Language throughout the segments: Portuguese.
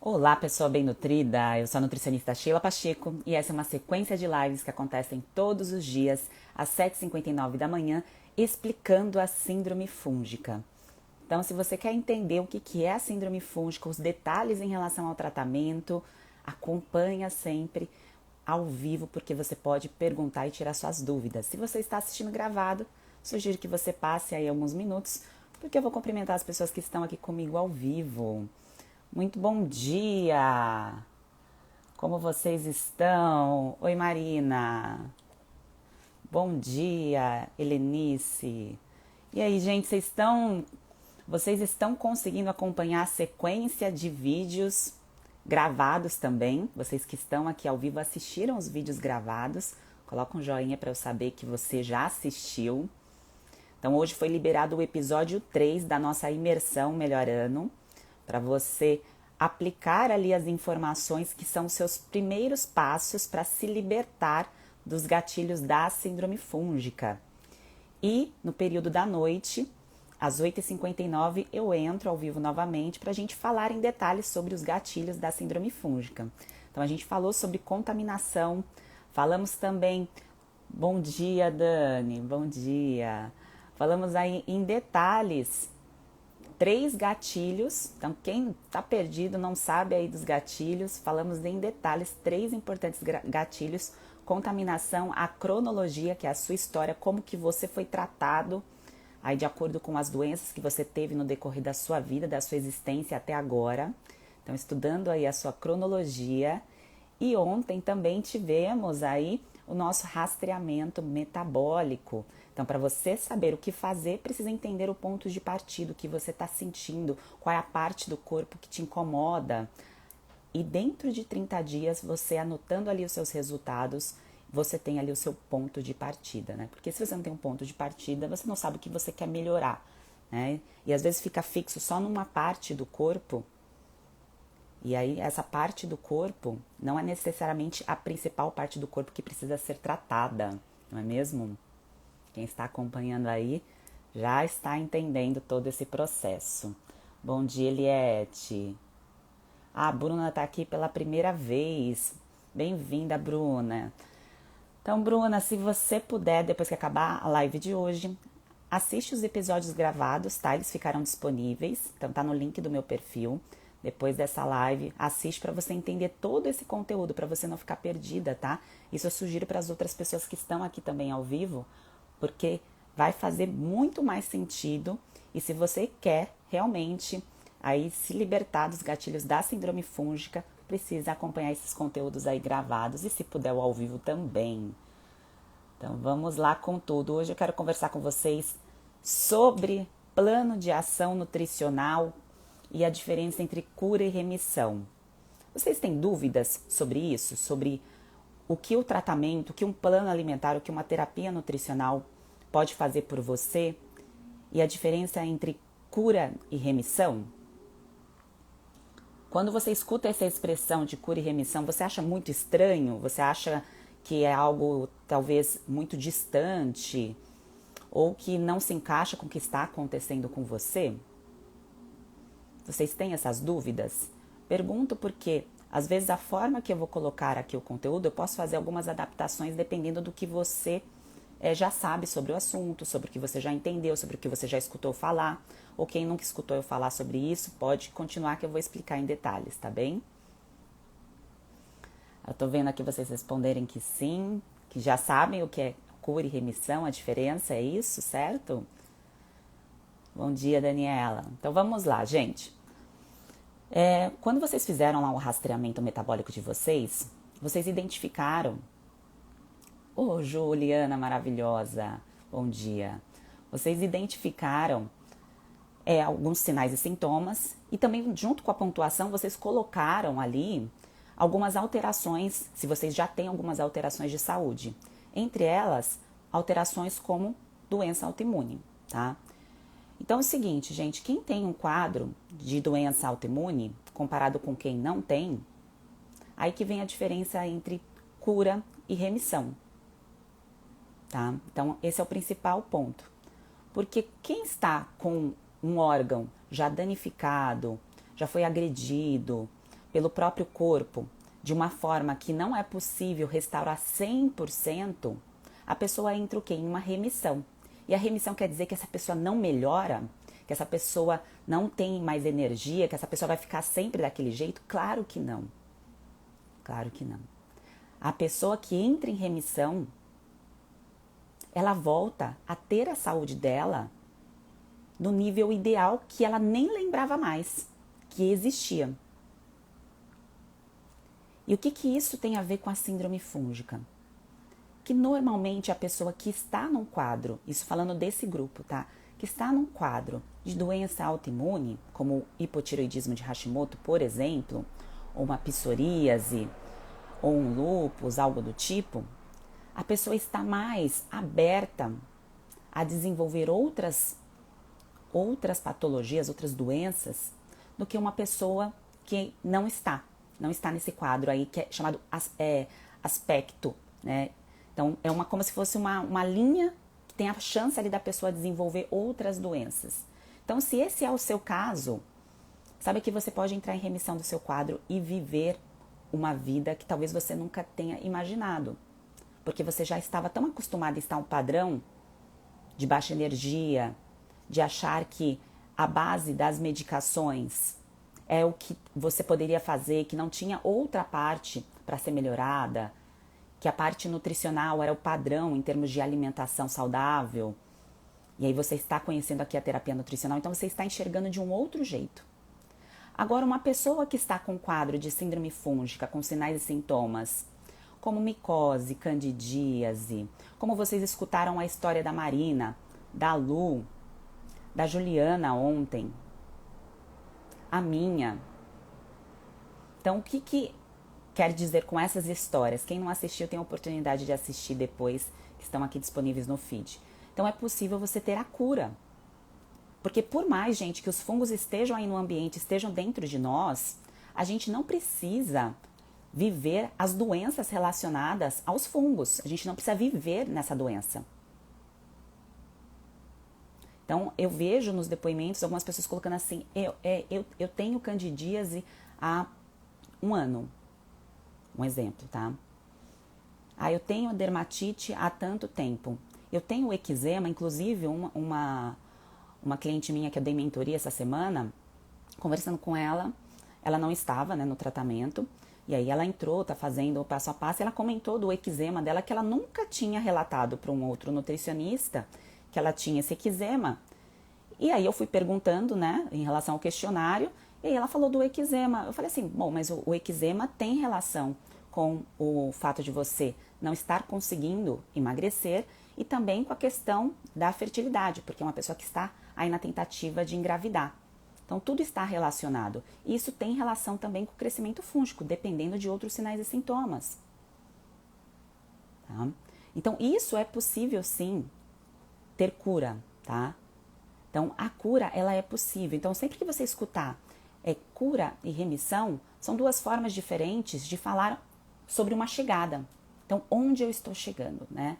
Olá, pessoa bem nutrida. Eu sou a nutricionista Sheila Pacheco e essa é uma sequência de lives que acontecem todos os dias às 7h59 da manhã, explicando a síndrome fúngica. Então, se você quer entender o que é a síndrome fúngica, os detalhes em relação ao tratamento, acompanha sempre ao vivo, porque você pode perguntar e tirar suas dúvidas. Se você está assistindo gravado, sugiro que você passe aí alguns minutos, porque eu vou cumprimentar as pessoas que estão aqui comigo ao vivo. Muito bom dia! Como vocês estão? Oi, Marina! Bom dia, Helenice! E aí, gente, vocês estão conseguindo acompanhar a sequência de vídeos gravados também? Vocês que estão aqui ao vivo assistiram os vídeos gravados? Coloca um joinha para eu saber que você já assistiu. Então, hoje foi liberado o episódio 3 da nossa imersão Melhorando, para você aplicar ali as informações que são os seus primeiros passos para se libertar dos gatilhos da síndrome fúngica. E no período da noite, às 8h59, eu entro ao vivo novamente para a gente falar em detalhes sobre os gatilhos da síndrome fúngica. Então, a gente falou sobre contaminação, falamos também. Bom dia, Dani, bom dia. Falamos aí em detalhes 3 gatilhos. Então, quem está perdido não sabe aí dos gatilhos, falamos em detalhes 3 importantes gatilhos: contaminação, a cronologia, que é a sua história, como que você foi tratado aí de acordo com as doenças que você teve no decorrer da sua vida, da sua existência até agora. Então, estudando aí a sua cronologia. E ontem também tivemos aí o nosso rastreamento metabólico. Então, para você saber o que fazer, precisa entender o ponto de partida, o que você está sentindo, qual é a parte do corpo que te incomoda. E dentro de 30 dias, você anotando ali os seus resultados, você tem ali o seu ponto de partida, né? Porque se você não tem um ponto de partida, você não sabe o que você quer melhorar, né? E às vezes fica fixo só numa parte do corpo. E aí, essa parte do corpo não é necessariamente a principal parte do corpo que precisa ser tratada, não é mesmo? Quem está acompanhando aí já está entendendo todo esse processo. Bom dia, Eliette. A Bruna está aqui pela primeira vez. Bem-vinda, Bruna. Então, Bruna, se você puder, depois que acabar a live de hoje, assiste os episódios gravados, tá? Eles ficaram disponíveis. Então, tá no link do meu perfil. Depois dessa live, assiste para você entender todo esse conteúdo, para você não ficar perdida, tá? Isso eu sugiro para as outras pessoas que estão aqui também ao vivo, porque vai fazer muito mais sentido. E se você quer realmente aí se libertar dos gatilhos da síndrome fúngica, precisa acompanhar esses conteúdos aí gravados e, se puder, o ao vivo também. Então vamos lá com tudo. Hoje eu quero conversar com vocês sobre plano de ação nutricional e a diferença entre cura e remissão. Vocês têm dúvidas sobre isso? Sobre o que o tratamento, o que um plano alimentar, o que uma terapia nutricional pode fazer por você? E a diferença entre cura e remissão? Quando você escuta essa expressão de cura e remissão, você acha muito estranho? Você acha que é algo talvez muito distante? Ou que não se encaixa com o que está acontecendo com você? Vocês têm essas dúvidas? Pergunto porque, às vezes, a forma que eu vou colocar aqui o conteúdo, eu posso fazer algumas adaptações dependendo do que você já sabe sobre o assunto, sobre o que você já entendeu, sobre o que você já escutou falar. Ou quem nunca escutou eu falar sobre isso, pode continuar que eu vou explicar em detalhes, tá bem? Eu tô vendo aqui vocês responderem que sim, que já sabem o que é cura e remissão, a diferença, é isso, certo? Bom dia, Daniela. Então vamos lá, gente. Quando vocês fizeram lá o rastreamento metabólico de vocês, vocês identificaram... Ô, Juliana maravilhosa, bom dia. Vocês identificaram alguns sinais e sintomas e também, junto com a pontuação, vocês colocaram ali algumas alterações, se vocês já têm algumas alterações de saúde. Entre elas, alterações como doença autoimune, tá? Então é o seguinte, gente, quem tem um quadro de doença autoimune, comparado com quem não tem, aí que vem a diferença entre cura e remissão, tá? Então esse é o principal ponto. Porque quem está com um órgão já danificado, já foi agredido pelo próprio corpo de uma forma que não é possível restaurar 100%, a pessoa entra o quê? Em uma remissão. E a remissão quer dizer que essa pessoa não melhora, que essa pessoa não tem mais energia, que essa pessoa vai ficar sempre daquele jeito? Claro que não. Claro que não. A pessoa que entra em remissão, ela volta a ter a saúde dela no nível ideal que ela nem lembrava mais que existia. E o que isso tem a ver com a síndrome fúngica? Que normalmente a pessoa que está num quadro, isso falando desse grupo, tá? Que está num quadro de doença autoimune, como o hipotireoidismo de Hashimoto, por exemplo, ou uma psoríase, ou um lúpus, algo do tipo, a pessoa está mais aberta a desenvolver outras patologias, outras doenças, do que uma pessoa que não está nesse quadro aí, que é chamado aspecto, né? Então, é como se fosse uma linha que tem a chance ali da pessoa desenvolver outras doenças. Então, se esse é o seu caso, sabe que você pode entrar em remissão do seu quadro e viver uma vida que talvez você nunca tenha imaginado. Porque você já estava tão acostumado a estar um padrão de baixa energia, de achar que a base das medicações é o que você poderia fazer, que não tinha outra parte para ser melhorada, que a parte nutricional era o padrão em termos de alimentação saudável. E aí você está conhecendo aqui a terapia nutricional, então você está enxergando de um outro jeito. Agora, uma pessoa que está com quadro de síndrome fúngica, com sinais e sintomas, como micose, candidíase, como vocês escutaram a história da Marina, da Lu, da Juliana ontem, a minha. Então, o que quer dizer com essas histórias? Quem não assistiu tem a oportunidade de assistir depois, que estão aqui disponíveis no feed. Então, é possível você ter a cura. Porque por mais, gente, que os fungos estejam aí no ambiente, estejam dentro de nós, a gente não precisa viver as doenças relacionadas aos fungos. A gente não precisa viver nessa doença. Então, eu vejo nos depoimentos algumas pessoas colocando assim, eu tenho candidíase há 1 ano. Um exemplo, tá? Eu tenho dermatite há tanto tempo. Eu tenho eczema, inclusive uma cliente minha que eu dei mentoria essa semana, conversando com ela, ela não estava, né, no tratamento, e aí ela entrou, tá fazendo o passo a passo, e ela comentou do eczema dela que ela nunca tinha relatado para um outro nutricionista que ela tinha esse eczema. E aí eu fui perguntando, né, em relação ao questionário, e aí ela falou do eczema. Eu falei assim, bom, mas o eczema tem relação com o fato de você não estar conseguindo emagrecer e também com a questão da fertilidade, porque é uma pessoa que está aí na tentativa de engravidar. Então, tudo está relacionado. E isso tem relação também com o crescimento fúngico, dependendo de outros sinais e sintomas. Tá? Então, isso é possível, sim, ter cura, tá? Então, a cura, ela é possível. Então, sempre que você escutar cura e remissão, são 2 formas diferentes de falar sobre uma chegada. Então, onde eu estou chegando, né?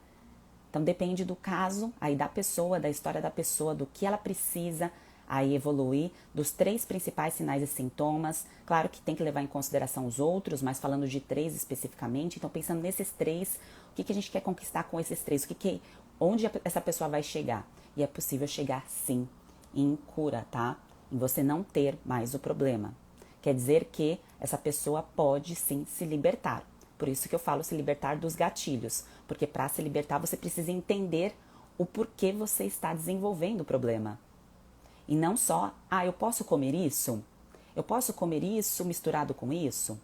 Então, depende do caso, aí da pessoa, da história da pessoa, do que ela precisa aí evoluir, dos 3 principais sinais e sintomas. Claro que tem que levar em consideração os outros, mas falando de 3 especificamente. Então, pensando nesses 3, o que a gente quer conquistar com esses 3? Onde essa pessoa vai chegar? E é possível chegar, sim, em cura, tá? Em você não ter mais o problema. Quer dizer que essa pessoa pode, sim, se libertar. Por isso que eu falo se libertar dos gatilhos. Porque para se libertar, você precisa entender o porquê você está desenvolvendo o problema. E não só, eu posso comer isso? Eu posso comer isso misturado com isso?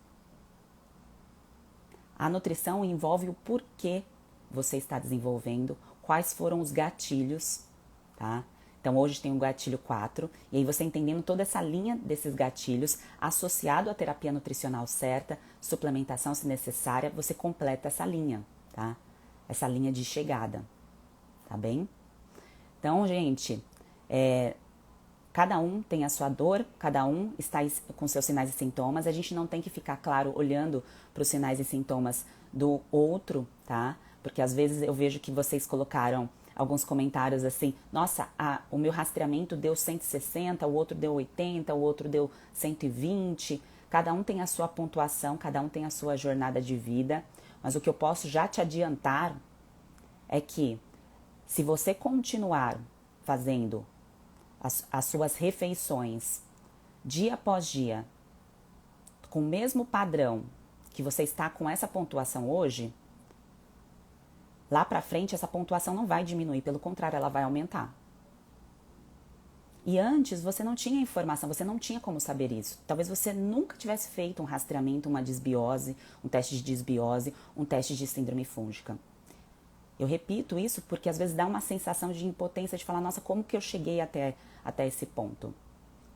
A nutrição envolve o porquê você está desenvolvendo, quais foram os gatilhos, tá? Então, hoje tem o gatilho 4, e aí você entendendo toda essa linha desses gatilhos, associado à terapia nutricional certa, suplementação se necessária, você completa essa linha, tá? Essa linha de chegada, tá bem? Então, gente, cada um tem a sua dor, cada um está com seus sinais e sintomas, a gente não tem que ficar, claro, olhando para os sinais e sintomas do outro, tá? Porque às vezes eu vejo que vocês colocaram alguns comentários assim, nossa, o meu rastreamento deu 160, o outro deu 80, o outro deu 120. Cada um tem a sua pontuação, cada um tem a sua jornada de vida, mas o que eu posso já te adiantar é que se você continuar fazendo as suas refeições dia após dia, com o mesmo padrão que você está com essa pontuação hoje, lá pra frente essa pontuação não vai diminuir, pelo contrário, ela vai aumentar. E antes você não tinha informação, você não tinha como saber isso. Talvez você nunca tivesse feito um rastreamento, uma desbiose, um teste de desbiose, um teste de síndrome fúngica. Eu repito isso porque às vezes dá uma sensação de impotência, de falar, nossa, como que eu cheguei até esse ponto?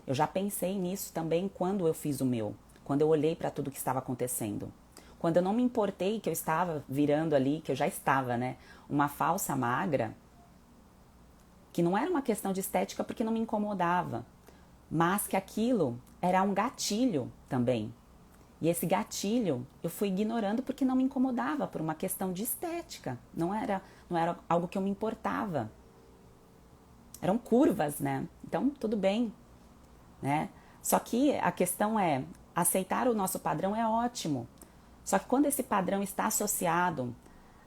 Eu já pensei nisso também quando eu fiz o meu, quando eu olhei para tudo que estava acontecendo. Quando eu não me importei que eu estava virando ali, que eu já estava, né, uma falsa magra, que não era uma questão de estética porque não me incomodava, mas que aquilo era um gatilho também. E esse gatilho eu fui ignorando porque não me incomodava, por uma questão de estética. Não era algo que eu me importava. Eram curvas, né? Então, tudo bem, né? Só que a questão é, aceitar o nosso padrão é ótimo. Só que quando esse padrão está associado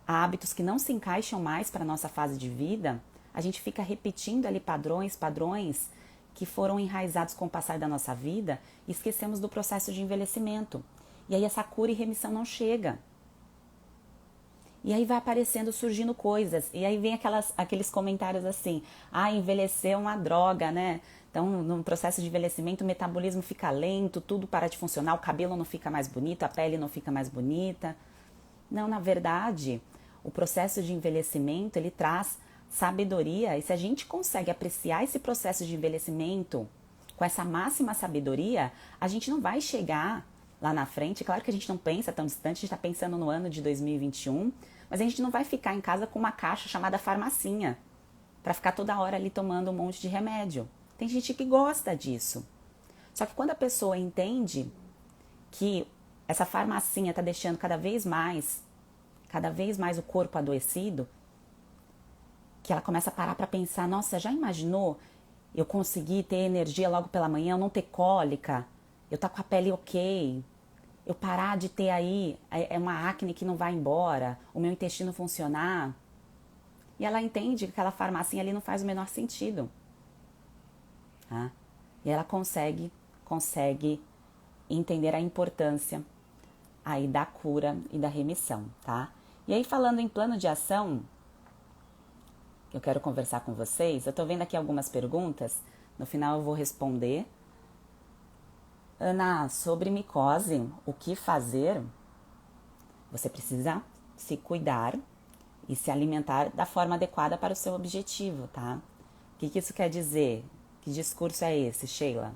a hábitos que não se encaixam mais para a nossa fase de vida, a gente fica repetindo ali padrões que foram enraizados com o passar da nossa vida e esquecemos do processo de envelhecimento. E aí essa cura e remissão não chega. E aí vai aparecendo, surgindo coisas. E aí vem aqueles comentários assim, envelhecer é uma droga, né? Então, no processo de envelhecimento, o metabolismo fica lento, tudo para de funcionar, o cabelo não fica mais bonito, a pele não fica mais bonita. Não, na verdade, o processo de envelhecimento, ele traz sabedoria. E se a gente consegue apreciar esse processo de envelhecimento com essa máxima sabedoria, a gente não vai chegar lá na frente. Claro que a gente não pensa tão distante, a gente está pensando no ano de 2021, mas a gente não vai ficar em casa com uma caixa chamada farmacinha para ficar toda hora ali tomando um monte de remédio. Tem gente que gosta disso. Só que quando a pessoa entende que essa farmacinha está deixando cada vez mais o corpo adoecido, que ela começa a parar para pensar, nossa, já imaginou eu conseguir ter energia logo pela manhã, eu não ter cólica, eu tá com a pele ok, eu parar de ter aí uma acne que não vai embora, o meu intestino funcionar. E ela entende que aquela farmacinha ali não faz o menor sentido. Tá? E ela consegue entender a importância aí da cura e da remissão, tá? E aí, falando em plano de ação, que eu quero conversar com vocês, eu tô vendo aqui algumas perguntas, no final eu vou responder. Ana, sobre micose, o que fazer? Você precisa se cuidar e se alimentar da forma adequada para o seu objetivo, tá? O que isso quer dizer? Que discurso é esse, Sheila?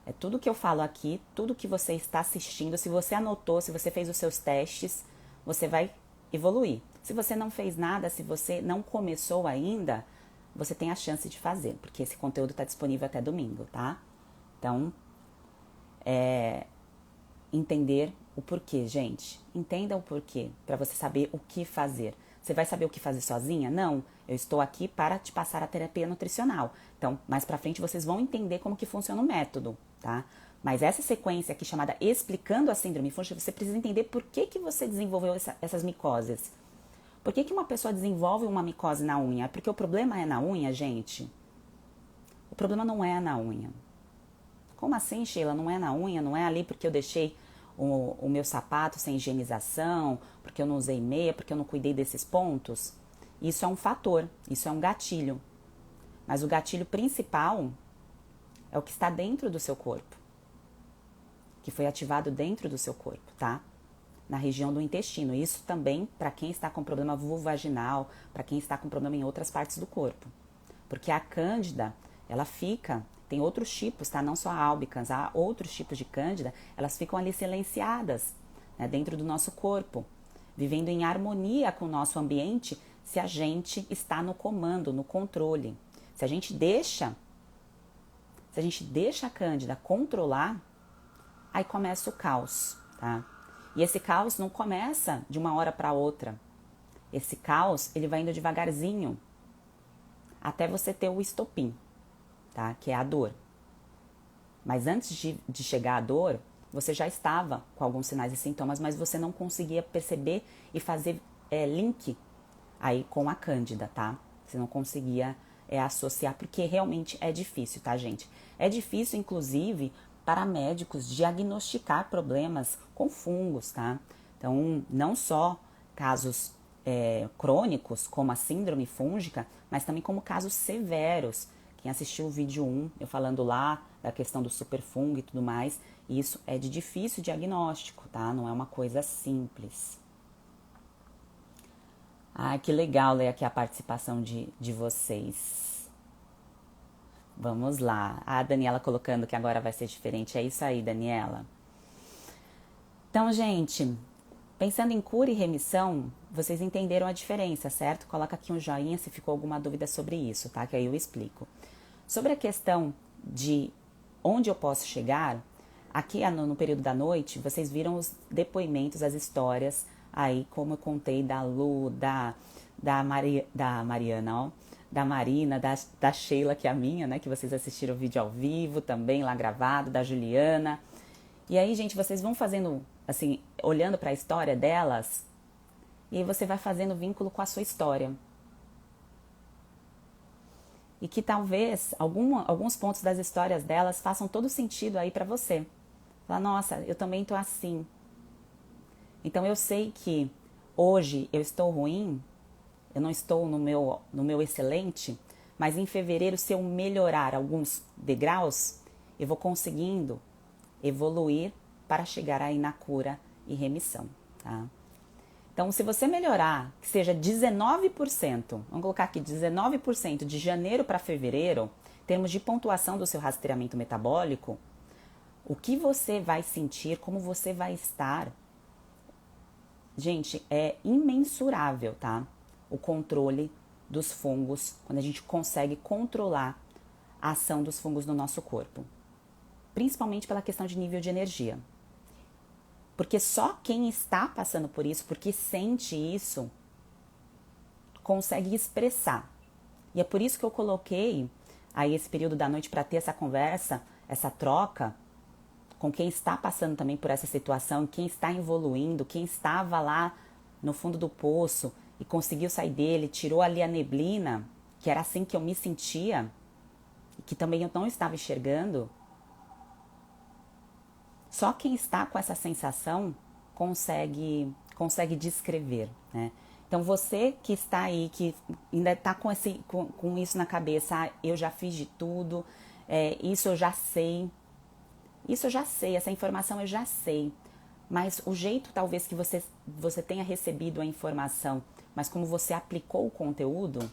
É tudo que eu falo aqui, tudo que você está assistindo, se você anotou, se você fez os seus testes, você vai evoluir. Se você não fez nada, se você não começou ainda, você tem a chance de fazer, porque esse conteúdo está disponível até domingo, tá? Então, entender o porquê, gente. Entenda o porquê, para você saber o que fazer. Você vai saber o que fazer sozinha? Não, eu estou aqui para te passar a terapia nutricional. Então, mais pra frente vocês vão entender como que funciona o método, tá? Mas essa sequência aqui chamada Explicando a Síndrome Fúngica, você precisa entender por que você desenvolveu essas micoses. Por que uma pessoa desenvolve uma micose na unha? Porque o problema é na unha, gente? O problema não é na unha. Como assim, Sheila? Não é na unha? Não é ali porque eu deixei o meu sapato sem higienização, porque eu não usei meia, porque eu não cuidei desses pontos? Isso é um fator, isso é um gatilho. Mas o gatilho principal é o que está dentro do seu corpo, que foi ativado dentro do seu corpo, tá? Na região do intestino. Isso também para quem está com problema vulvovaginal, para quem está com problema em outras partes do corpo. Porque a cândida, ela fica, tem outros tipos, tá? Não só a albicans, há outros tipos de cândida, elas ficam ali silenciadas, né, dentro do nosso corpo, vivendo em harmonia com o nosso ambiente, se a gente está no comando, no controle. Se a gente deixa a cândida controlar, aí começa o caos, tá? E esse caos não começa de uma hora para outra. Esse caos, ele vai indo devagarzinho, até você ter o estopim, tá? Que é a dor. Mas antes de chegar à dor, você já estava com alguns sinais e sintomas, mas você não conseguia perceber e fazer link aí com a Cândida, tá? Você não conseguia associar, porque realmente é difícil, tá, gente? É difícil, inclusive, para médicos diagnosticar problemas com fungos, tá? Então, não só casos crônicos, como a síndrome fúngica, mas também como casos severos. Quem assistiu o vídeo 1, eu falando lá da questão do superfungo e tudo mais, isso é de difícil diagnóstico, tá? Não é uma coisa simples. Ah, que legal ler aqui a participação de vocês. Vamos lá. A Daniela colocando que agora vai ser diferente. É isso aí, Daniela. Então, gente, pensando em cura e remissão, vocês entenderam a diferença, certo? Coloca aqui um joinha se ficou alguma dúvida sobre isso, tá? Que aí eu explico. Sobre a questão de onde eu posso chegar, aqui no período da noite, vocês viram os depoimentos, as histórias, aí como eu contei da Lu, da Mariana, ó, da Marina, da Sheila, que é a minha, né? Que vocês assistiram o vídeo ao vivo também, lá gravado, da Juliana. E aí, gente, vocês vão fazendo, assim, olhando para a história delas, e aí você vai fazendo vínculo com a sua história. E que talvez alguns pontos das histórias delas façam todo sentido aí para você. Fala, nossa, eu também tô assim. Então eu sei que hoje eu estou ruim, eu não estou no meu excelente, mas em fevereiro, se eu melhorar alguns degraus, eu vou conseguindo evoluir para chegar aí na cura e remissão, tá? Então, se você melhorar, que seja 19%, vamos colocar aqui 19% de janeiro para fevereiro, em termos de pontuação do seu rastreamento metabólico, o que você vai sentir, como você vai estar, gente, é imensurável, tá? O controle dos fungos, quando a gente consegue controlar a ação dos fungos no nosso corpo. Principalmente pela questão de nível de energia. Porque só quem está passando por isso, porque sente isso, consegue expressar. E é por isso que eu coloquei aí esse período da noite para ter essa conversa, essa troca com quem está passando também por essa situação, quem está evoluindo, quem estava lá no fundo do poço e conseguiu sair dele, tirou ali a neblina, que era assim que eu me sentia, e que também eu não estava enxergando. Só quem está com essa sensação consegue descrever, né? Então você que está aí, que ainda está com isso na cabeça, eu já fiz de tudo, isso eu já sei, essa informação eu já sei. Mas o jeito talvez que você tenha recebido a informação, mas como você aplicou o conteúdo,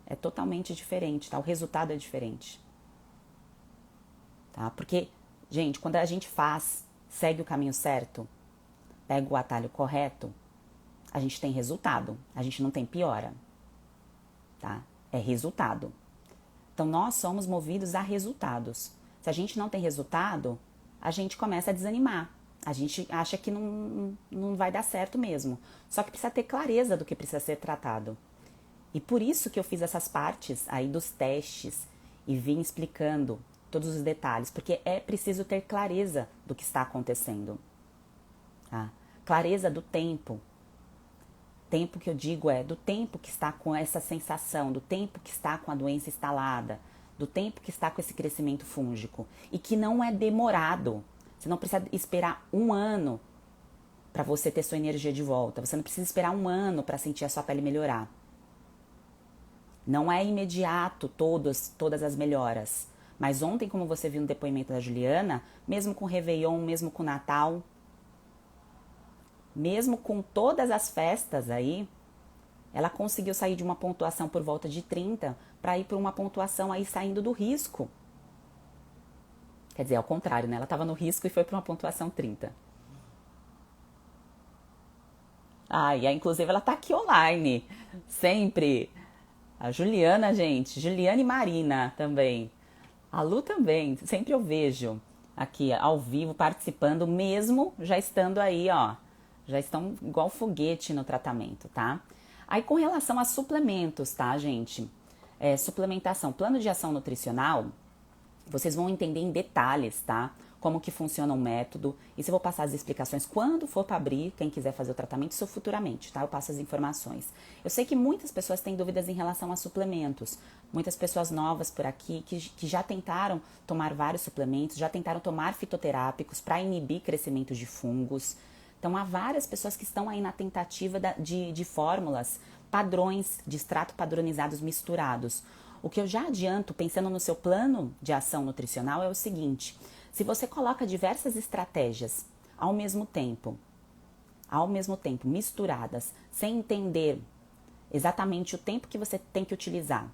é totalmente diferente, tá? O resultado é diferente, tá? Porque, gente, quando a gente segue o caminho certo, pega o atalho correto, a gente tem resultado, a gente não tem piora, tá? É resultado. Então, nós somos movidos a resultados. Se a gente não tem resultado, a gente começa a desanimar. A gente acha que não vai dar certo mesmo. Só que precisa ter clareza do que precisa ser tratado. E por isso que eu fiz essas partes aí dos testes e vim explicando todos os detalhes, porque é preciso ter clareza do que está acontecendo. Tá? Clareza do tempo. Tempo que eu digo do tempo que está com essa sensação, do tempo que está com a doença instalada, do tempo que está com esse crescimento fúngico. E que não é demorado. Você não precisa esperar 1 ano para você ter sua energia de volta. Você não precisa esperar 1 ano para sentir a sua pele melhorar. Não é imediato todas as melhoras. Mas ontem, como você viu no depoimento da Juliana, mesmo com o Réveillon, mesmo com o Natal, mesmo com todas as festas aí, ela conseguiu sair de uma pontuação por volta de 30 para ir para uma pontuação aí saindo do risco. Quer dizer, ao contrário, né? Ela estava no risco e foi para uma pontuação 30. E inclusive ela tá aqui online, sempre. A Juliana, gente, Juliana e Marina também. A Lu também, sempre eu vejo aqui ao vivo participando, mesmo já estando aí, ó. Já estão igual foguete no tratamento, tá? Aí com relação a suplementos, tá, gente? Suplementação, plano de ação nutricional, vocês vão entender em detalhes, tá? como que funciona o método. Isso eu vou passar as explicações quando for para abrir, quem quiser fazer o tratamento, isso futuramente, tá? Eu passo as informações. Eu sei que muitas pessoas têm dúvidas em relação a suplementos. Muitas pessoas novas por aqui que já tentaram tomar vários suplementos, já tentaram tomar fitoterápicos para inibir crescimento de fungos. Então, há várias pessoas que estão aí na tentativa de fórmulas, padrões, de extrato padronizados misturados. O que eu já adianto, pensando no seu plano de ação nutricional, é o seguinte: se você coloca diversas estratégias ao mesmo tempo, misturadas, sem entender exatamente o tempo que você tem que utilizar,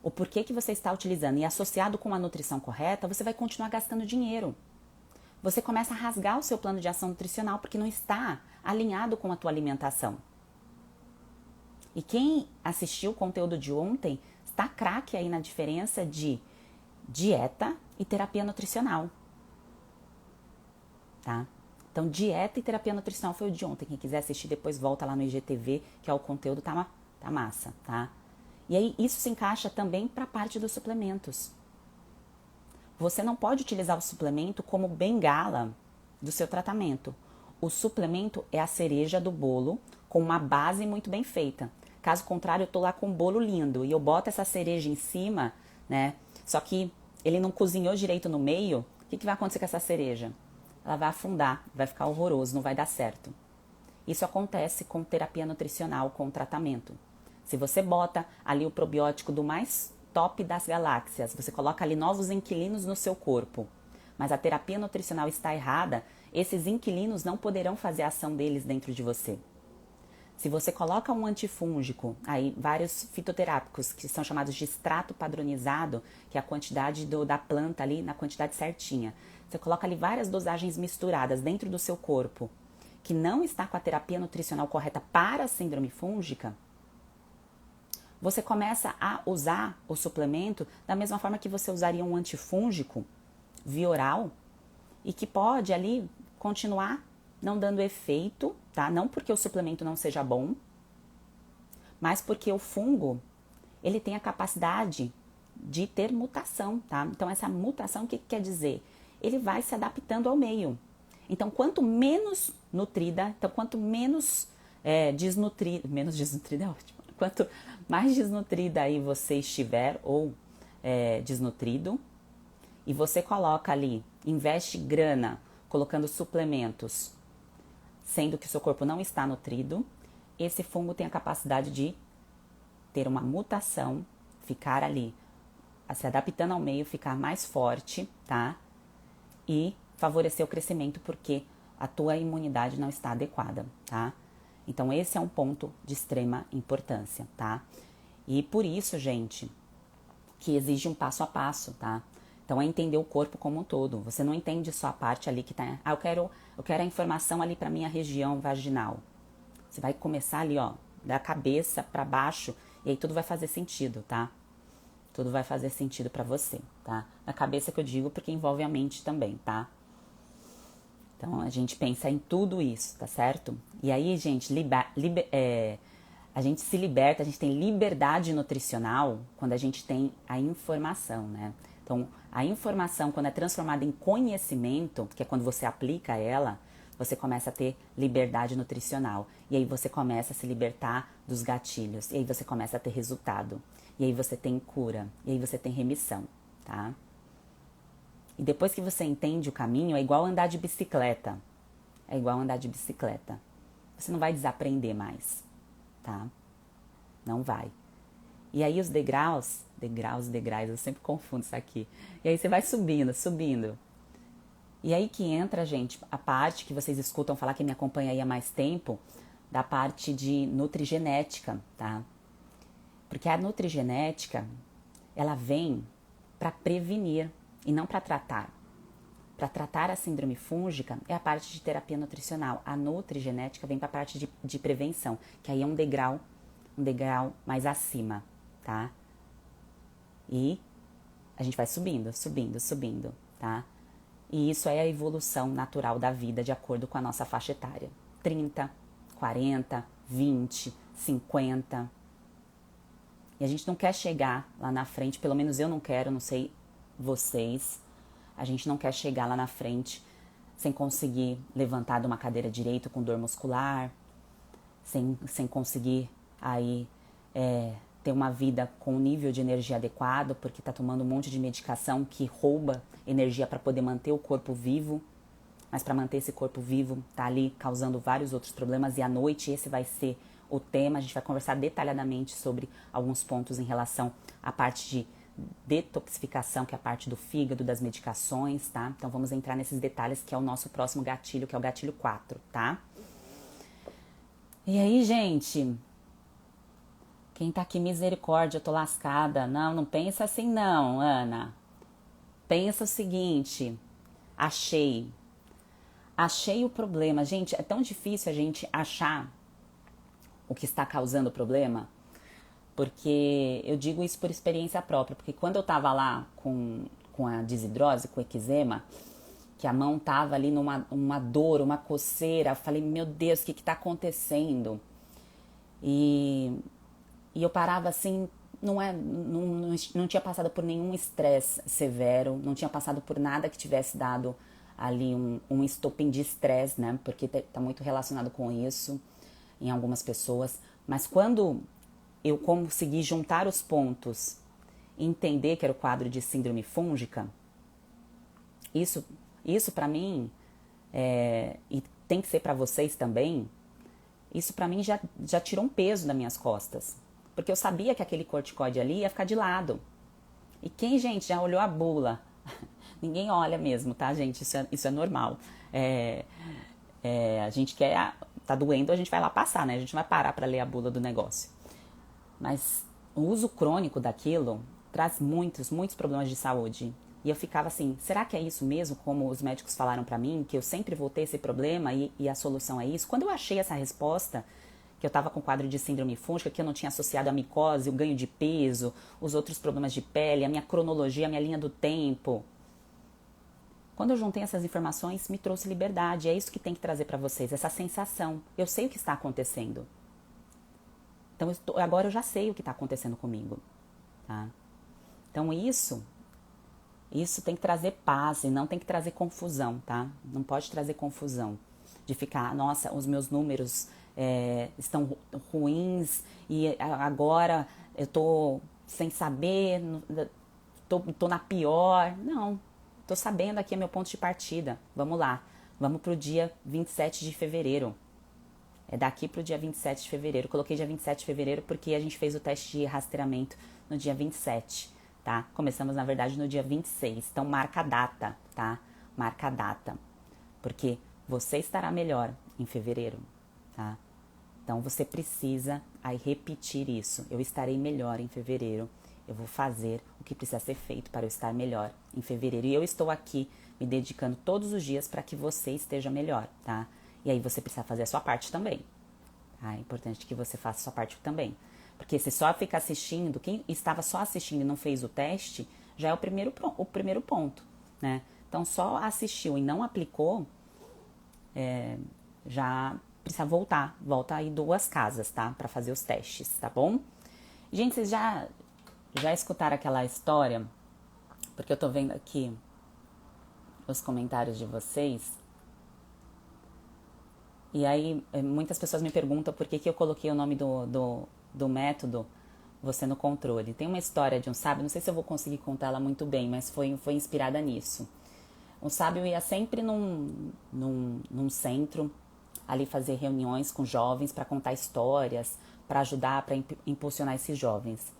o porquê que você está utilizando e associado com a nutrição correta, você vai continuar gastando dinheiro. Você começa a rasgar o seu plano de ação nutricional porque não está alinhado com a tua alimentação. E quem assistiu o conteúdo de ontem está craque aí na diferença de dieta e terapia nutricional. Tá? Então, dieta e terapia nutricional foi o de ontem. Quem quiser assistir depois volta lá no IGTV, que é o conteúdo, tá massa, tá? E aí, isso se encaixa também para a parte dos suplementos. Você não pode utilizar o suplemento como bengala do seu tratamento. O suplemento é a cereja do bolo com uma base muito bem feita. Caso contrário, eu tô lá com um bolo lindo e eu boto essa cereja em cima, né? Só que ele não cozinhou direito no meio. O que vai acontecer com essa cereja? Ela vai afundar, vai ficar horroroso, não vai dar certo. Isso acontece com terapia nutricional, com tratamento. Se você bota ali o probiótico do mais top das galáxias, você coloca ali novos inquilinos no seu corpo, mas a terapia nutricional está errada, esses inquilinos não poderão fazer a ação deles dentro de você. Se você coloca um antifúngico, aí vários fitoterápicos que são chamados de extrato padronizado, que é a quantidade da planta ali na quantidade certinha. Você coloca ali várias dosagens misturadas dentro do seu corpo, que não está com a terapia nutricional correta para a síndrome fúngica, você começa a usar o suplemento da mesma forma que você usaria um antifúngico via oral e que pode ali continuar não dando efeito, tá? Não porque o suplemento não seja bom, mas porque o fungo, ele tem a capacidade de ter mutação, tá? Então, essa mutação, o que quer dizer? Ele vai se adaptando ao meio. Então, quanto menos nutrida, quanto menos desnutrida é ótimo. Quanto mais desnutrida aí você estiver ou desnutrido, e você coloca ali, investe grana, colocando suplementos, sendo que o seu corpo não está nutrido, esse fungo tem a capacidade de ter uma mutação, ficar ali, se adaptando ao meio, ficar mais forte, tá? E favorecer o crescimento porque a tua imunidade não está adequada, tá? Então, esse é um ponto de extrema importância, tá? E por isso, gente, que exige um passo a passo, tá? Então, é entender o corpo como um todo. Você não entende só a parte ali que tá... eu quero a informação ali para minha região vaginal. Você vai começar ali, ó, da cabeça para baixo, e aí tudo vai fazer sentido, tá? Tudo vai fazer sentido para você, tá? Na cabeça que eu digo, porque envolve a mente também, tá? Então, a gente pensa em tudo isso, tá certo? E aí, gente, a gente se liberta, a gente tem liberdade nutricional quando a gente tem a informação, né? Então, a informação, quando é transformada em conhecimento, que é quando você aplica ela, você começa a ter liberdade nutricional. E aí você começa a se libertar dos gatilhos. E aí você começa a ter resultado. E aí você tem cura. E aí você tem remissão, tá? E depois que você entende o caminho, é igual andar de bicicleta. É igual andar de bicicleta. Você não vai desaprender mais, tá? Não vai. E aí os degraus, eu sempre confundo isso aqui. E aí você vai subindo, subindo. E aí que entra, gente, a parte que vocês escutam falar, que me acompanha aí há mais tempo, da parte de nutrigenética, tá? Porque a nutrigenética, ela vem para prevenir e não para tratar. Para tratar a síndrome fúngica é a parte de terapia nutricional. A nutrigenética vem para a parte de prevenção, que aí é um degrau mais acima, tá? E a gente vai subindo, subindo, subindo, tá? E isso é a evolução natural da vida de acordo com a nossa faixa etária. 30, 40, 20, 50. E a gente não quer chegar lá na frente, pelo menos eu não quero, não sei vocês. A gente não quer chegar lá na frente sem conseguir levantar de uma cadeira direito com dor muscular, sem conseguir aí ter uma vida com um nível de energia adequado, porque está tomando um monte de medicação que rouba energia para poder manter o corpo vivo, mas para manter esse corpo vivo está ali causando vários outros problemas, e à noite esse vai ser o tema. A gente vai conversar detalhadamente sobre alguns pontos em relação à parte de detoxificação, que é a parte do fígado, das medicações, tá? Então vamos entrar nesses detalhes, que é o nosso próximo gatilho, que é o gatilho 4, tá? E aí, gente, quem tá aqui, misericórdia, eu tô lascada. Não pensa assim não, Ana. Pensa o seguinte, achei o problema. Gente, é tão difícil a gente achar o que está causando o problema, porque eu digo isso por experiência própria, porque quando eu tava lá com a desidrose, com o eczema, que a mão tava ali numa dor, uma coceira, eu falei, meu Deus, o que tá acontecendo? E eu parava assim, não tinha passado por nenhum estresse severo, não tinha passado por nada que tivesse dado ali um estopim de estresse, né? Porque tá muito relacionado com isso em algumas pessoas. Mas quando eu consegui juntar os pontos e entender que era o quadro de síndrome fúngica, isso para mim, e tem que ser para vocês também, isso para mim já tirou um peso das minhas costas. Porque eu sabia que aquele corticoide ali ia ficar de lado. E quem, gente, já olhou a bula? Ninguém olha mesmo, tá, gente? Isso é normal. A gente quer... Tá doendo, a gente vai lá passar, né? A gente não vai parar para ler a bula do negócio. Mas o uso crônico daquilo traz muitos problemas de saúde. E eu ficava assim, será que é isso mesmo, como os médicos falaram pra mim, que eu sempre vou ter esse problema e a solução é isso? Quando eu achei essa resposta, que eu tava com quadro de síndrome fúngica, que eu não tinha associado a micose, o ganho de peso, os outros problemas de pele, a minha cronologia, a minha linha do tempo. Quando eu juntei essas informações, me trouxe liberdade. É isso que tem que trazer pra vocês, essa sensação. Eu sei o que está acontecendo. Então, agora eu já sei o que está acontecendo comigo, tá? Então, isso tem que trazer paz e não tem que trazer confusão, tá? Não pode trazer confusão. De ficar, nossa, os meus números estão ruins e agora eu tô sem saber, tô na pior. Não, tô sabendo, aqui é meu ponto de partida. Vamos lá, vamos pro dia 27 de fevereiro. É daqui pro dia 27 de fevereiro. Coloquei dia 27 de fevereiro porque a gente fez o teste de rastreamento no dia 27, tá? Começamos, na verdade, no dia 26. Então, marca a data, tá? Marca a data. Porque você estará melhor em fevereiro, tá? Então, você precisa aí repetir isso. Eu estarei melhor em fevereiro. Eu vou fazer o que precisa ser feito para eu estar melhor em fevereiro. E eu estou aqui me dedicando todos os dias para que você esteja melhor, tá? E aí você precisa fazer a sua parte também. Tá? É importante que você faça a sua parte também. Porque se só fica assistindo, quem estava só assistindo e não fez o teste, já é o primeiro ponto, né? Então, só assistiu e não aplicou, já precisa voltar. Volta aí 2 casas, tá? Para fazer os testes, tá bom? Gente, vocês já escutaram aquela história? Porque eu tô vendo aqui os comentários de vocês. E aí, muitas pessoas me perguntam por que eu coloquei o nome do método Você no Controle. Tem uma história de um sábio, não sei se eu vou conseguir contar ela muito bem, mas foi inspirada nisso. Um sábio ia sempre num centro, ali fazer reuniões com jovens para contar histórias, para ajudar, para impulsionar esses jovens.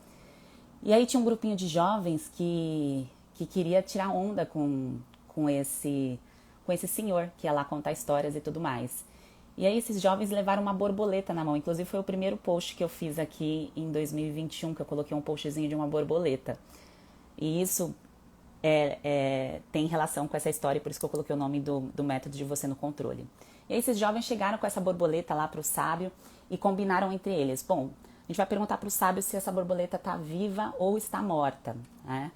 E aí tinha um grupinho de jovens que queria tirar onda com esse senhor que ia lá contar histórias e tudo mais. E aí esses jovens levaram uma borboleta na mão. Inclusive foi o primeiro post que eu fiz aqui em 2021, que eu coloquei um postzinho de uma borboleta. E isso tem relação com essa história, por isso que eu coloquei o nome do método de Você no Controle. E aí esses jovens chegaram com essa borboleta lá para o sábio e combinaram entre eles. Bom, a gente vai perguntar para o sábio se essa borboleta está viva ou está morta, né?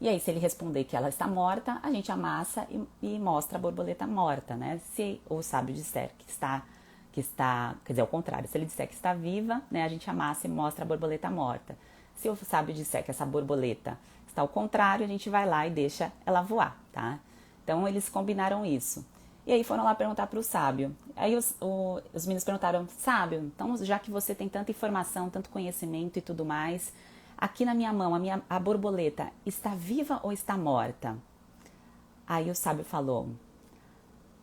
E aí, se ele responder que ela está morta, a gente amassa e mostra a borboleta morta, né? Se o sábio disser que está, quer dizer, ao contrário, se ele disser que está viva, né, a gente amassa e mostra a borboleta morta. Se o sábio disser que essa borboleta está ao contrário, a gente vai lá e deixa ela voar, tá? Então eles combinaram isso. E aí foram lá perguntar para o sábio. Aí os meninos perguntaram, sábio, então já que você tem tanta informação, tanto conhecimento e tudo mais, aqui na minha mão, a borboleta está viva ou está morta? Aí o sábio falou,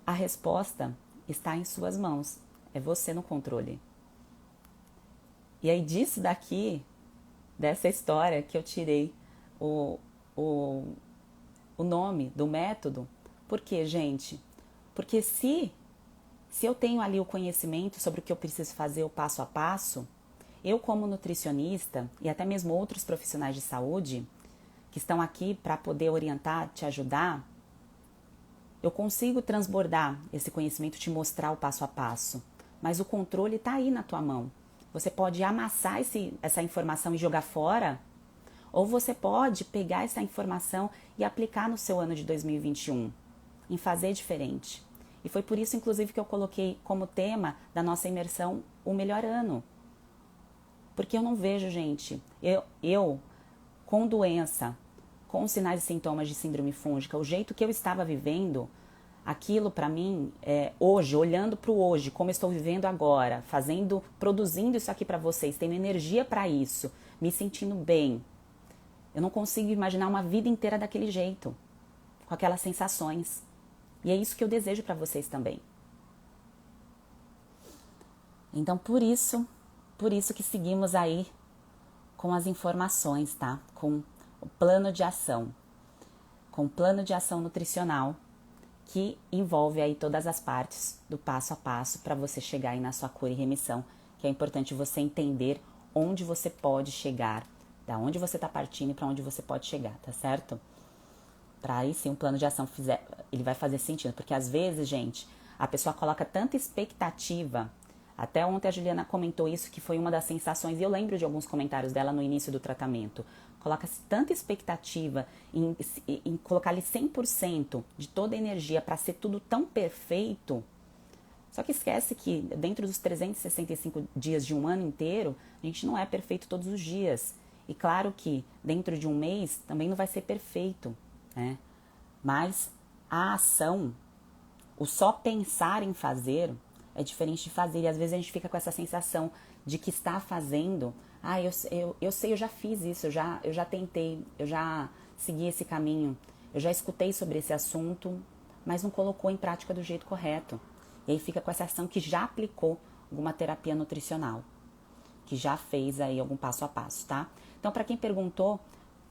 a resposta está em suas mãos, é você no controle. E aí disso daqui, dessa história que eu tirei o, o, o nome do método. Por quê, gente? Porque se eu tenho ali o conhecimento sobre o que eu preciso fazer, o passo a passo, eu como nutricionista e até mesmo outros profissionais de saúde que estão aqui para poder orientar, te ajudar, eu consigo transbordar esse conhecimento, te mostrar o passo a passo. Mas o controle está aí na tua mão. Você pode amassar essa informação e jogar fora, ou você pode pegar essa informação e aplicar no seu ano de 2021, em fazer diferente. E foi por isso, inclusive, que eu coloquei como tema da nossa imersão o melhor ano. Porque eu não vejo, gente, eu com doença, com sinais e sintomas de síndrome fúngica, o jeito que eu estava vivendo, aquilo para mim, hoje, olhando para o hoje, como eu estou vivendo agora, produzindo isso aqui para vocês, tendo energia para isso, me sentindo bem. Eu não consigo imaginar uma vida inteira daquele jeito, com aquelas sensações. E é isso que eu desejo para vocês também. Então, por isso que seguimos aí com as informações, tá? Com o plano de ação. Com o plano de ação nutricional, que envolve aí todas as partes do passo a passo para você chegar aí na sua cura e remissão, que é importante você entender onde você pode chegar, da onde você está partindo e para onde você pode chegar, tá certo? Para aí sim um plano de ação ele vai fazer sentido, porque às vezes, gente, a pessoa coloca tanta expectativa. Até ontem a Juliana comentou isso, que foi uma das sensações, e eu lembro de alguns comentários dela no início do tratamento. Coloca-se tanta expectativa em colocar ali 100% de toda a energia para ser tudo tão perfeito. Só que esquece que dentro dos 365 dias de um ano inteiro, a gente não é perfeito todos os dias. E claro que dentro de um mês também não vai ser perfeito, né? Mas a ação, o só pensar em fazer é diferente de fazer. E às vezes a gente fica com essa sensação de que está fazendo. Eu sei, eu já fiz isso, eu já tentei, eu já segui esse caminho, eu já escutei sobre esse assunto, mas não colocou em prática do jeito correto. E aí fica com essa ação que já aplicou alguma terapia nutricional, que já fez aí algum passo a passo, tá? Então, para quem perguntou,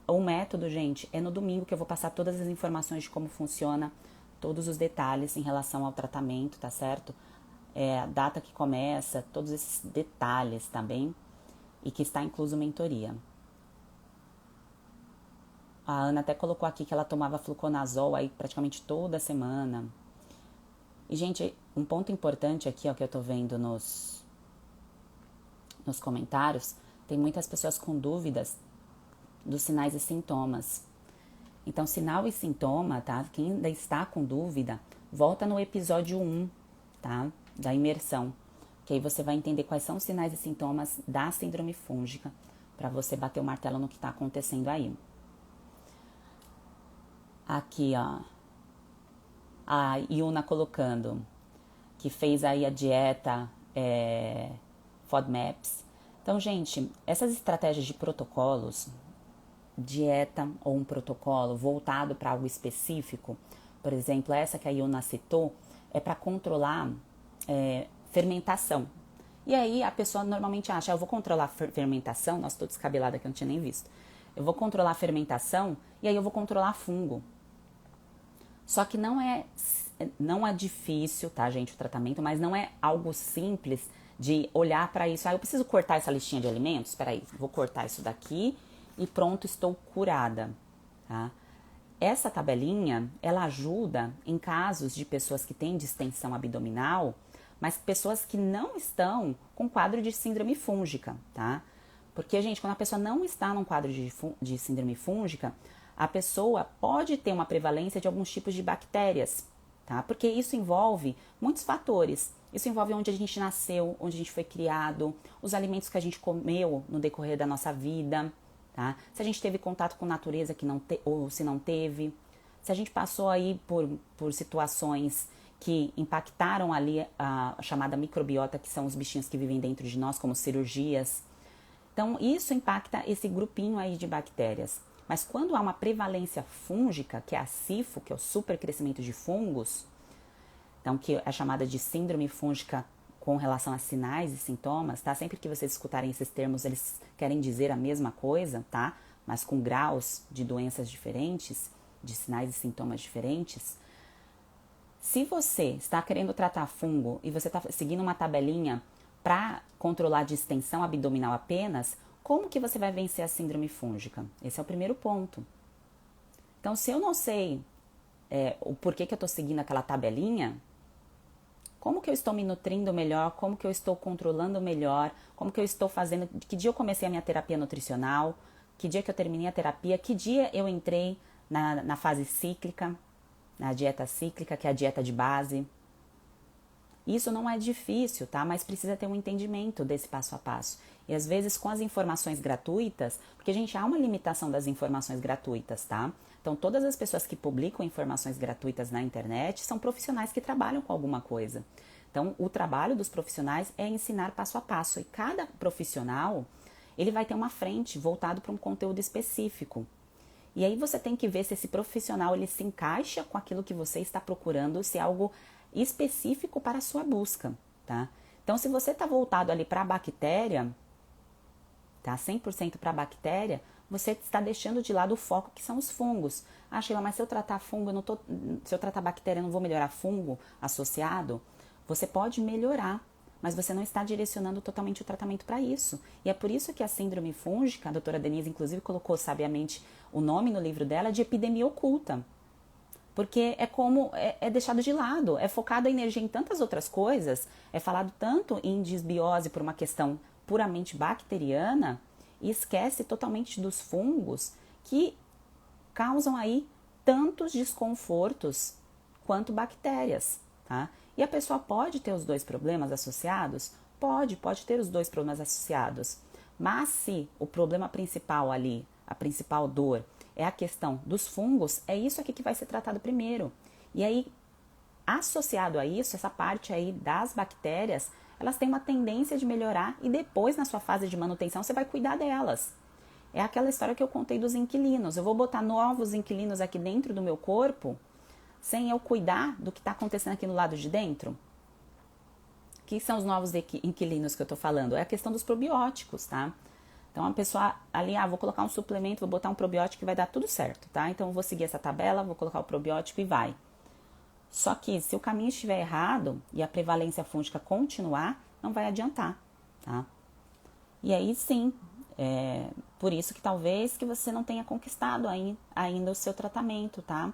o método, gente, é no domingo que eu vou passar todas as informações de como funciona, todos os detalhes em relação ao tratamento, tá certo? A data que começa, todos esses detalhes, tá bem? E que está incluso mentoria. A Ana até colocou aqui que ela tomava fluconazol aí praticamente toda semana. E, gente, um ponto importante aqui, ó, que eu tô vendo nos comentários, tem muitas pessoas com dúvidas dos sinais e sintomas. Então, sinal e sintoma, tá? Quem ainda está com dúvida, volta no episódio 1, tá? Da imersão. Que aí você vai entender quais são os sinais e sintomas da síndrome fúngica, para você bater o martelo no que está acontecendo aí. Aqui, ó, a Yuna colocando que fez aí a dieta FODMAPs. Então, gente, essas estratégias de protocolos, dieta ou um protocolo voltado para algo específico, por exemplo, essa que a Yuna citou, é para controlar fermentação. E aí a pessoa normalmente acha, eu vou controlar a fermentação, nossa, tô descabelada que eu não tinha nem visto. Eu vou controlar a fermentação e aí eu vou controlar fungo. Só que não é difícil, tá, gente, o tratamento, mas não é algo simples de olhar para isso. Eu preciso cortar essa listinha de alimentos? Espera aí, vou cortar isso daqui e pronto, estou curada, tá? Essa tabelinha, ela ajuda em casos de pessoas que têm distensão abdominal, mas pessoas que não estão com quadro de síndrome fúngica, tá? Porque, gente, quando a pessoa não está num quadro de síndrome fúngica, a pessoa pode ter uma prevalência de alguns tipos de bactérias, tá? Porque isso envolve muitos fatores. Isso envolve onde a gente nasceu, onde a gente foi criado, os alimentos que a gente comeu no decorrer da nossa vida, tá? Se a gente teve contato com natureza ou se não teve, se a gente passou aí por situações que impactaram ali a chamada microbiota, que são os bichinhos que vivem dentro de nós, como cirurgias. Então, isso impacta esse grupinho aí de bactérias. Mas quando há uma prevalência fúngica, que é a SIFO, que é o supercrescimento de fungos, então que é chamada de síndrome fúngica com relação a sinais e sintomas, tá? Sempre que vocês escutarem esses termos, eles querem dizer a mesma coisa, tá? Mas com graus de doenças diferentes, de sinais e sintomas diferentes. Se você está querendo tratar fungo e você está seguindo uma tabelinha para controlar a distensão abdominal apenas, como que você vai vencer a síndrome fúngica? Esse é o primeiro ponto. Então, se eu não sei o porquê que eu estou seguindo aquela tabelinha, como que eu estou me nutrindo melhor, como que eu estou controlando melhor, como que eu estou fazendo, que dia eu comecei a minha terapia nutricional, que dia que eu terminei a terapia, que dia eu entrei na fase cíclica, na dieta cíclica, que é a dieta de base. Isso não é difícil, tá? Mas precisa ter um entendimento desse passo a passo. E às vezes com as informações gratuitas, porque, gente, há uma limitação das informações gratuitas, tá? Então, todas as pessoas que publicam informações gratuitas na internet são profissionais que trabalham com alguma coisa. Então, o trabalho dos profissionais é ensinar passo a passo. E cada profissional, ele vai ter uma frente voltado para um conteúdo específico. E aí você tem que ver se esse profissional ele se encaixa com aquilo que você está procurando, se é algo específico para a sua busca, tá? Então, se você está voltado ali para a bactéria, tá? 100% para a bactéria, você está deixando de lado o foco que são os fungos. Ah, Sheila, mas se eu tratar fungo, se eu tratar bactéria, eu não vou melhorar fungo associado? Você pode melhorar, mas você não está direcionando totalmente o tratamento para isso. E é por isso que a síndrome fúngica, a doutora Denise, inclusive, colocou sabiamente o nome no livro dela de epidemia oculta. Porque é deixado de lado, é focado a energia em tantas outras coisas, é falado tanto em disbiose por uma questão puramente bacteriana e esquece totalmente dos fungos que causam aí tantos desconfortos quanto bactérias, tá? E a pessoa pode ter os dois problemas associados? Pode ter os dois problemas associados. Mas se o problema principal ali, a principal dor, é a questão dos fungos, é isso aqui que vai ser tratado primeiro. E aí, associado a isso, essa parte aí das bactérias, elas têm uma tendência de melhorar e depois, na sua fase de manutenção, você vai cuidar delas. É aquela história que eu contei dos inquilinos. Eu vou botar novos inquilinos aqui dentro do meu corpo sem eu cuidar do que está acontecendo aqui no lado de dentro? O que são os novos inquilinos que eu estou falando? É a questão dos probióticos, tá? Então, a pessoa ali, vou colocar um suplemento, vou botar um probiótico e vai dar tudo certo, tá? Então, eu vou seguir essa tabela, vou colocar o probiótico e vai. Só que, se o caminho estiver errado e a prevalência fúngica continuar, não vai adiantar, tá? E aí, sim, por isso que talvez que você não tenha conquistado ainda o seu tratamento, tá?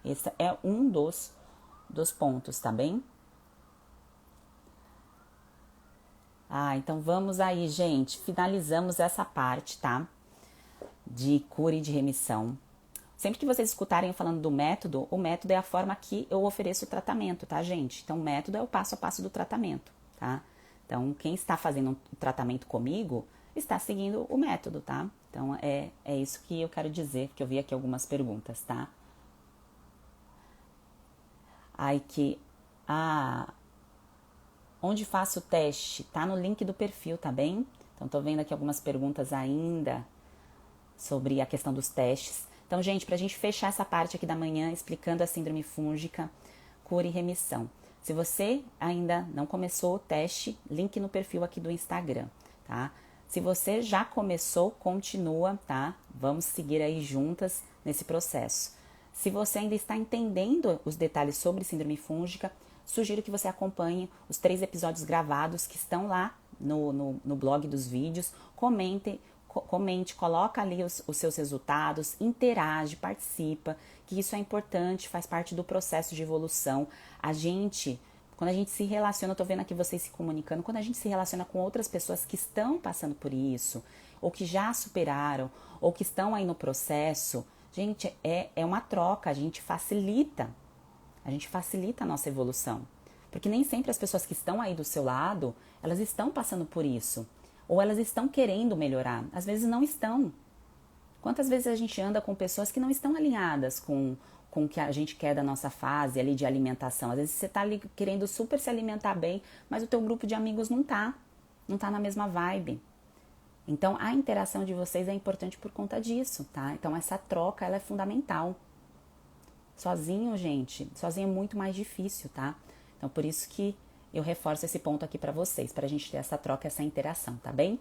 Esse é um dos pontos, tá bem? Então vamos aí, gente. Finalizamos essa parte, tá? De cura e de remissão. Sempre que vocês escutarem eu falando do método, o método é a forma que eu ofereço o tratamento, tá, gente? Então, o método é o passo a passo do tratamento, tá? Então, quem está fazendo um tratamento comigo está seguindo o método, tá? Então, é isso que eu quero dizer, porque eu vi aqui algumas perguntas, tá? Onde faço o teste? Tá no link do perfil, tá bem? Então, tô vendo aqui algumas perguntas ainda sobre a questão dos testes. Então, gente, pra gente fechar essa parte aqui da manhã explicando a síndrome fúngica, cura e remissão. Se você ainda não começou o teste, link no perfil aqui do Instagram, tá? Se você já começou, continua, tá? Vamos seguir aí juntas nesse processo. Se você ainda está entendendo os detalhes sobre síndrome fúngica, sugiro que você acompanhe os 3 episódios gravados que estão lá no blog dos vídeos. Comente, coloca ali os seus resultados, interage, participa, que isso é importante, faz parte do processo de evolução. Quando a gente se relaciona, eu tô vendo aqui vocês se comunicando, quando a gente se relaciona com outras pessoas que estão passando por isso, ou que já superaram, ou que estão aí no processo, gente, é uma troca, a gente facilita a nossa evolução. Porque nem sempre as pessoas que estão aí do seu lado, elas estão passando por isso. Ou elas estão querendo melhorar. Às vezes não estão. Quantas vezes a gente anda com pessoas que não estão alinhadas com o que a gente quer da nossa fase ali de alimentação? Às vezes você tá ali querendo super se alimentar bem, mas o teu grupo de amigos não tá na mesma vibe. Então, a interação de vocês é importante por conta disso, tá? Então, essa troca, ela é fundamental. Sozinho, gente, sozinho é muito mais difícil, tá? Então, por isso que eu reforço esse ponto aqui pra vocês, pra gente ter essa troca, essa interação, tá bem?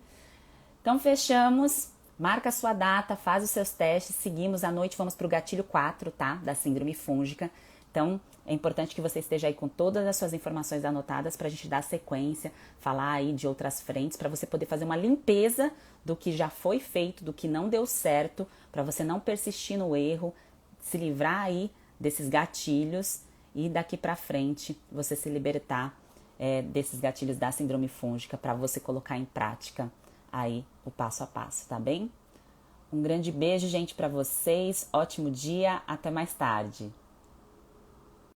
Então, fechamos. Marca a sua data, faz os seus testes, seguimos à noite, vamos pro gatilho 4, tá? Da síndrome fúngica. Então, é importante que você esteja aí com todas as suas informações anotadas para a gente dar sequência, falar aí de outras frentes, para você poder fazer uma limpeza do que já foi feito, do que não deu certo, para você não persistir no erro, se livrar aí desses gatilhos e daqui para frente você se libertar desses gatilhos da síndrome fúngica para você colocar em prática aí o passo a passo, tá bem? Um grande beijo, gente, para vocês. Ótimo dia. Até mais tarde.